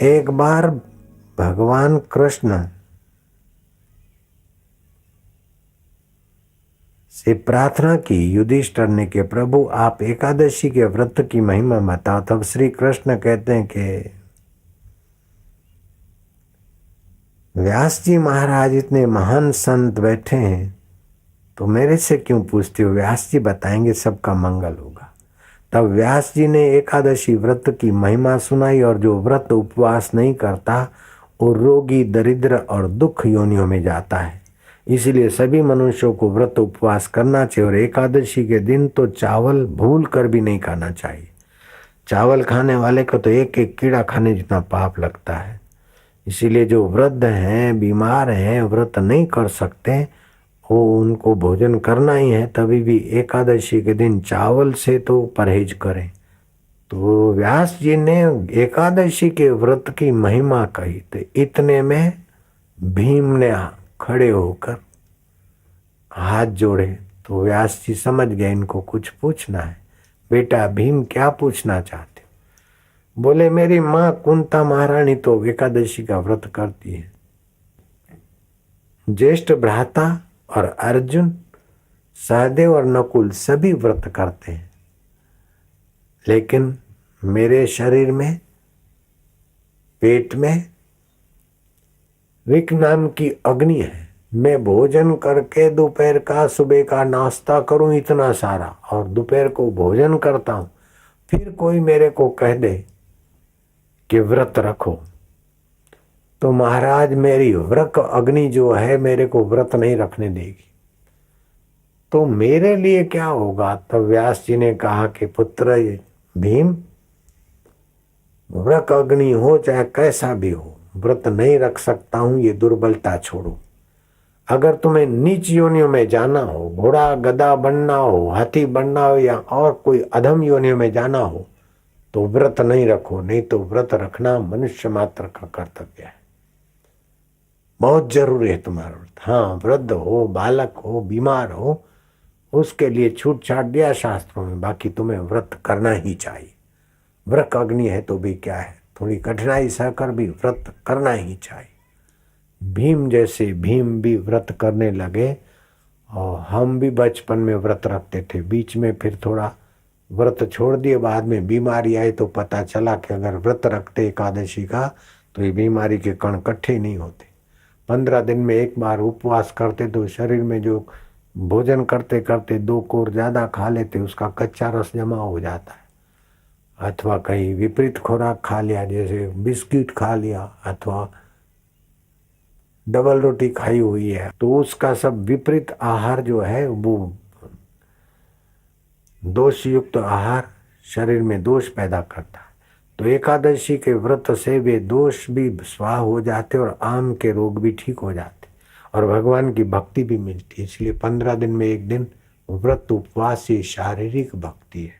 एक बार भगवान कृष्ण से प्रार्थना की युधिष्ठिर ने कि प्रभु आप एकादशी के व्रत की महिमा बताओ। तब श्री कृष्ण कहते हैं कि व्यास जी महाराज इतने महान संत बैठे हैं तो मेरे से क्यों पूछते हो, व्यास जी बताएंगे, सबका मंगल होगा। तब व्यास जी ने एकादशी व्रत की महिमा सुनाई और जो व्रत उपवास नहीं करता वो रोगी, दरिद्र और दुख योनियों में जाता है। इसीलिए सभी मनुष्यों को व्रत उपवास करना चाहिए और एकादशी के दिन तो चावल भूल कर भी नहीं खाना चाहिए। चावल खाने वाले को तो एक एक कीड़ा खाने जितना पाप लगता है। इसीलिए जो वृद्ध हैं, बीमार हैं, व्रत नहीं कर सकते, वो उनको भोजन करना ही है। तभी भी एकादशी के दिन चावल से तो परहेज करें। तो व्यास जी ने एकादशी के व्रत की महिमा कही तो इतने में भीम ने खड़े होकर हाथ जोड़े। तो व्यास जी समझ गए इनको कुछ पूछना है। बेटा भीम, क्या पूछना चाहते हो? बोले मेरी माँ कुंता महारानी तो एकादशी का व्रत करती है, ज्येष्ठ भ्राता और अर्जुन, सहदेव और नकुल सभी व्रत करते हैं, लेकिन मेरे शरीर में, पेट में विक नाम की अग्नि है। मैं भोजन करके दोपहर का, सुबह का नाश्ता करूं इतना सारा और दोपहर को भोजन करता हूं, फिर कोई मेरे को कह दे कि व्रत रखो तो महाराज मेरी व्रक अग्नि जो है मेरे को व्रत नहीं रखने देगी, तो मेरे लिए क्या होगा? तब व्यास जी ने कहा कि पुत्र भीम, व्रक अग्नि हो चाहे कैसा भी हो, व्रत नहीं रख सकता हूं, ये दुर्बलता छोड़ो। अगर तुम्हें नीच योनियों में जाना हो, घोड़ा गधा बनना हो, हाथी बनना हो या और कोई अधम योनियों में जाना हो तो व्रत नहीं रखो, नहीं तो व्रत रखना मनुष्य मात्र का कर्तव्य है। बहुत जरूरी है तुम्हारा व्रत। हाँ, वृद्ध हो, बालक हो, बीमार हो, उसके लिए छूट छाट दिया शास्त्रों में, बाकी तुम्हें व्रत करना ही चाहिए। व्रत अग्नि है तो भी क्या है, थोड़ी कठिनाई सहकर भी व्रत करना ही चाहिए। भीम जैसे भीम भी व्रत करने लगे और हम भी बचपन में व्रत रखते थे, बीच में फिर थोड़ा व्रत छोड़ दिए, बाद में बीमारी आई तो पता चला कि अगर व्रत रखते एकादशी का तो ये बीमारी के कण इकट्ठे नहीं होते। 15 दिन में एक बार उपवास करते तो शरीर में जो भोजन करते करते 2 कोर ज्यादा खा लेते, उसका कच्चा रस जमा हो जाता है, अथवा कहीं विपरीत खुराक खा लिया, जैसे बिस्किट खा लिया अथवा डबल रोटी खाई हुई है, तो उसका सब विपरीत आहार जो है वो दोष युक्त आहार शरीर में दोष पैदा करता है। तो एकादशी के व्रत से वे दोष भी स्वाह हो जाते और आम के रोग भी ठीक हो जाते और भगवान की भक्ति भी मिलती है। इसलिए 15 दिन में एक दिन व्रत उपवास ये शारीरिक भक्ति है।